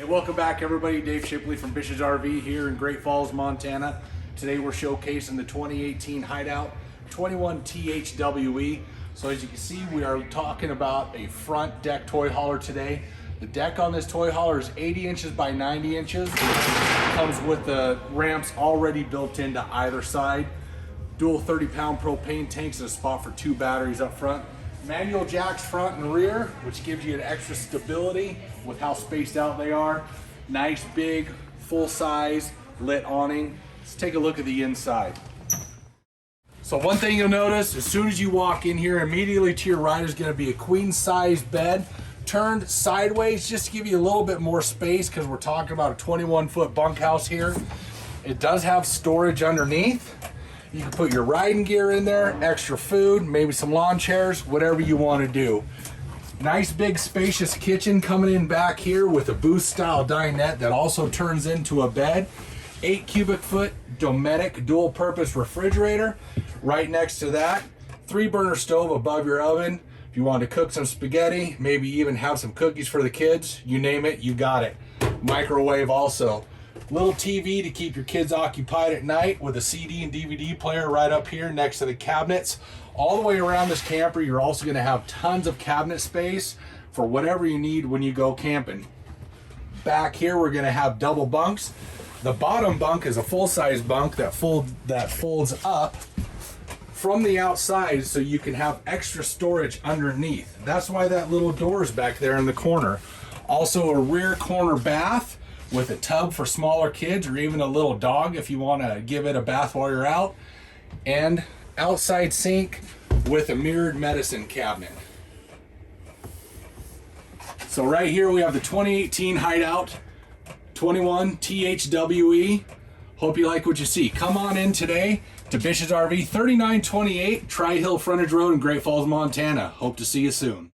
Hey, welcome back everybody. Dave Shipley from BISH'S RV here in Great Falls, Montana. Today we're showcasing the 2018 Hideout 21 THWE. So as you can see, we are talking about a front deck toy hauler today. The deck on this toy hauler is 80 inches by 90 inches. It comes with the ramps already built into either side. Dual 30-pound propane tanks and a spot for 2 batteries up front. Manual jacks front and rear, which gives you an extra stability with how spaced out they are. Nice big full size lit awning. Let's take a look at the inside. So one thing you'll notice, as soon as you walk in here, immediately to your right is going to be a queen size bed turned sideways just to give you a little bit more space, because we're talking about a 21-foot bunkhouse here. It does have storage underneath. You can put your riding gear in there, extra food, maybe some lawn chairs, whatever you want to do. Nice big spacious kitchen coming in back here with a booth style dinette that also turns into a bed. 8 cubic foot Dometic dual purpose refrigerator. Right next to that, 3-burner stove above your oven. If you want to cook some spaghetti, maybe even have some cookies for the kids, you name it, you got it. Microwave also. Little TV to keep your kids occupied at night with a CD and DVD player right up here next to the cabinets. All the way around this camper, you're also going to have tons of cabinet space for whatever you need when you go camping. Back here, we're going to have double bunks. The bottom bunk is a full-size bunk that folds up from the outside so you can have extra storage underneath. That's why that little door is back there in the corner. Also a rear corner bath with a tub for smaller kids or even a little dog if you want to give it a bath while you're out. And outside sink with a mirrored medicine cabinet. So right here we have the 2018 Hideout 21 THWE. Hope you like what you see. Come on in today to BISH'S RV, 3928 Tri-Hill Frontage Road in Great Falls, Montana. Hope to see you soon.